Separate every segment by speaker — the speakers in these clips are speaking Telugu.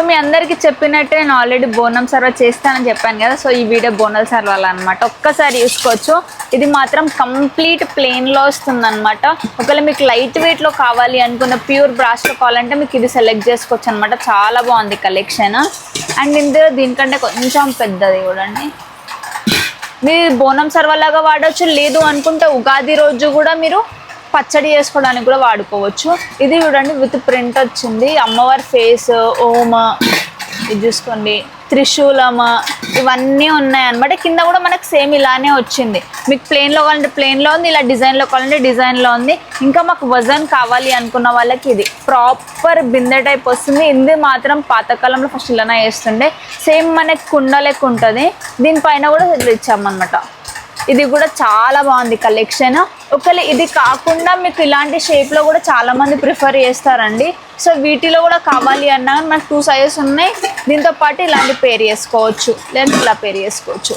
Speaker 1: మీ అందరికి చెప్పినట్టే నేను ఆల్రెడీ బోనం సర్వ చేస్తానని చెప్పాను కదా. సో ఈ వీడియో బోనాల సర్వాలు అనమాట. ఒక్కసారి చూసుకోవచ్చు. ఇది మాత్రం కంప్లీట్ ప్లెయిన్లో వస్తుంది అనమాట. ఒకవేళ మీకు లైట్ వెయిట్లో కావాలి అనుకున్న ప్యూర్ బ్రాస్లో కావాలంటే మీకు ఇది సెలెక్ట్ చేసుకోవచ్చు అనమాట. చాలా బాగుంది కలెక్షన్. అండ్ ఇందులో దీనికంటే కొంచెం పెద్దది చూడండి. మీరు బోనం సర్వలాగా వాడవచ్చు, లేదు అనుకుంటే ఉగాది రోజు కూడా మీరు పచ్చడి చేసుకోవడానికి కూడా వాడుకోవచ్చు. ఇది చూడండి విత్ ప్రింట్ వచ్చింది. అమ్మవారి ఫేస్, ఓమ, ఇది చూసుకోండి, త్రిశూలమ, ఇవన్నీ ఉన్నాయన్నమాట. కింద కూడా మనకు సేమ్ ఇలానే వచ్చింది. మీకు ప్లెయిన్లో కావాలంటే ప్లెయిన్లో ఉంది, ఇలా డిజైన్లో కావాలంటే డిజైన్లో ఉంది. ఇంకా మాకు వజన్ కావాలి అనుకున్న వాళ్ళకి ఇది ప్రాపర్ బిందె టైప్ వస్తుంది. ఇది మాత్రం పాతకాలంలో ఫస్ట్ ఇలానే వేస్తుండే. సేమ్ మనకి కుండ లెక్క ఉంటుంది. దీనిపైన కూడా ఇచ్చామన్నమాట. ఇది కూడా చాలా బాగుంది కలెక్షన్. ఒకవేళ ఇది కాకుండా మీకు ఇలాంటి షేప్లో కూడా చాలామంది ప్రిఫర్ చేస్తారండి. సో వీటిలో కూడా కావాలి అన్నా మనకు 2 సైజెస్ ఉన్నాయి. దీంతో పాటు ఇలాంటి పేర్ చేసుకోవచ్చు, లేదా ఇలా పేర్ చేసుకోవచ్చు.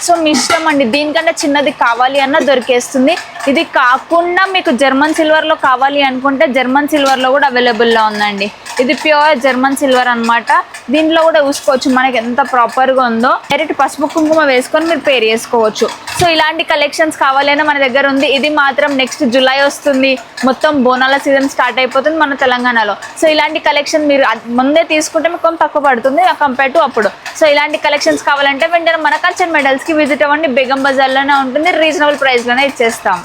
Speaker 1: సో మీ ఇష్టం అండి. దీనికంటే చిన్నది కావాలి అన్నా దొరికేస్తుంది. ఇది కాకుండా మీకు జర్మన్ సిల్వర్లో కావాలి అనుకుంటే జర్మన్ సిల్వర్లో కూడా అవైలబుల్లో ఉందండి. ఇది ప్యూర్ జర్మన్ సిల్వర్ అనమాట. దీంట్లో కూడా చూసుకోవచ్చు మనకి ఎంత ప్రాపర్గా ఉందో. డైరెక్ట్ పసుపు కుంకుమ వేసుకొని మీరు పేర్ చేసుకోవచ్చు. సో ఇలాంటి కలెక్షన్స్ కావాలన్నా మన దగ్గర ఉంది. ఇది మాత్రం నెక్స్ట్ జూలై వస్తుంది. మొత్తం బోనాల సీజన్ స్టార్ట్ అయిపోతుంది మన తెలంగాణలో. సో ఇలాంటి కలెక్షన్ మీరు ముందే తీసుకుంటే మీకు కొంచెం తక్కువ పడుతుంది కంపేర్ టు అప్పుడు. సో ఇలాంటి కలెక్షన్స్ కావాలంటే వెంటనే మన కల్చర్ మెడల్స్కి విజిట్ అవ్వండి. బేగం బజార్లోనే ఉంటుంది. రీజనబుల్ ప్రైస్లోనే ఇచ్చేస్తాం.